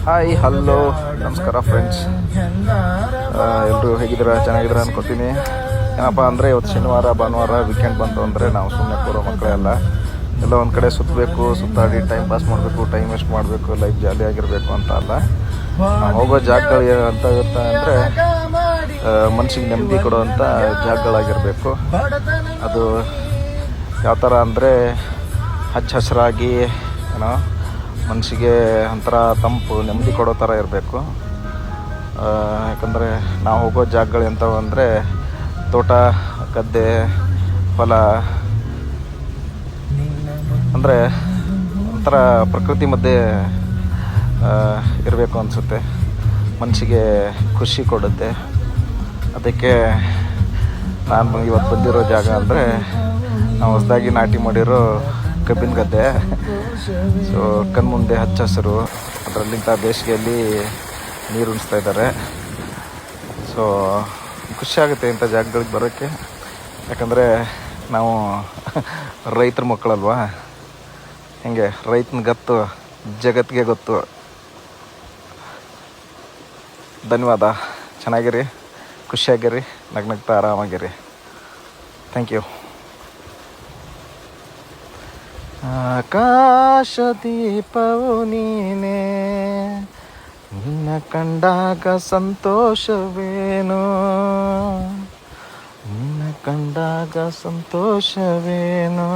Hi hello ನಮಸ್ಕಾರ friends, ಎಲ್ಲರೂ ಹೇಗಿದ್ದೀರಾ? ಚೆನ್ನಾಗಿದ್ದೀರಾ ಅಂದ್ಕೊತೀನಿ. ಏನಪ್ಪ ಅಂದರೆ ಇವತ್ತು ಶನಿವಾರ ಭಾನುವಾರ ವೀಕೆಂಡ್ ಬಂತು ಅಂದರೆ ನಾವು ಸುಮ್ಮನೆ ಕೂರೋ ಮಕ್ಕಳೆಲ್ಲ ಎಲ್ಲ ಒಂದು ಕಡೆ ಸುತ್ತಬೇಕು, ಸುತ್ತಾಡಿ ಟೈಮ್ ಪಾಸ್ ಮಾಡಬೇಕು, ಟೈಮ್ ವೇಸ್ಟ್ ಮಾಡಬೇಕು, ಲೈಫ್ ಜಾಲಿಯಾಗಿರಬೇಕು ಅಂತ ಅಲ್ಲ. ನಾವು ಹೋಗೋ ಜಾಗಗಳು ಅಂತ ಇರುತ್ತೆ ಅಂದರೆ ಮನಸ್ಸಿಗೆ ನೆಮ್ಮದಿ ಕೊಡುವಂಥ ಜಾಗಗಳಾಗಿರಬೇಕು. ಅದು ಯಾವ ಥರ ಅಂದರೆ ಹಚ್ಚ ಹಸಿರಾಗಿ ಏನೋ ಮನಸ್ಸಿಗೆ ಒಂಥರ ತಂಪು ನೆಮ್ಮದಿ ಕೊಡೋ ಥರ ಇರಬೇಕು. ಯಾಕಂದರೆ ನಾವು ಹೋಗೋ ಜಾಗಗಳು ಎಂಥವು ಅಂದರೆ ತೋಟ, ಗದ್ದೆ, ಹೊಲ, ಅಂದರೆ ಒಂಥರ ಪ್ರಕೃತಿ ಮಧ್ಯೆ ಇರಬೇಕು ಅನಿಸುತ್ತೆ. ಮನಸ್ಸಿಗೆ ಖುಷಿ ಕೊಡುತ್ತೆ. ಅದಕ್ಕೆ ನಾನು ಇವತ್ತು ಬಂದಿರೋ ಜಾಗ ಅಂದರೆ ನಾವು ಹೊಸದಾಗಿ ನಾಟಿ ಮಾಡಿರೋ ಕಬ್ಬಿನ ಗದ್ದೆ. ಸೊ ಕಣ್ಮುಂದೆ ಹಚ್ಚ ಹಸಿರು, ಅದರಲ್ಲಿಂದ ಬೇಸಿಗೆಯಲ್ಲಿ ನೀರು ಉಣಿಸ್ತಾ ಇದ್ದಾರೆ. ಸೊ ಖುಷಿಯಾಗುತ್ತೆ ಇಂಥ ಜಾಗಗಳಿಗೆ ಬರೋಕ್ಕೆ. ಯಾಕಂದರೆ ನಾವು ರೈತರ ಮಕ್ಕಳಲ್ವಾ, ಹೆಂಗೆ ರೈತನ ಗತ್ತು ಜಗತ್ತಿಗೆ ಗೊತ್ತು. ಧನ್ಯವಾದ. ಚೆನ್ನಾಗಿರಿ, ಖುಷಿಯಾಗಿರಿ, ನಗ್ನಗ್ತಾ ಆರಾಮಾಗಿರಿ. Thank you. ಆಕಾಶ ದೀಪವು ನೀನೇ, ನಿನ್ನ ಕಂಡಾಗ ಸಂತೋಷವೇನು, ನಿನ್ನ ಕಂಡಾಗ ಸಂತೋಷವೇನು.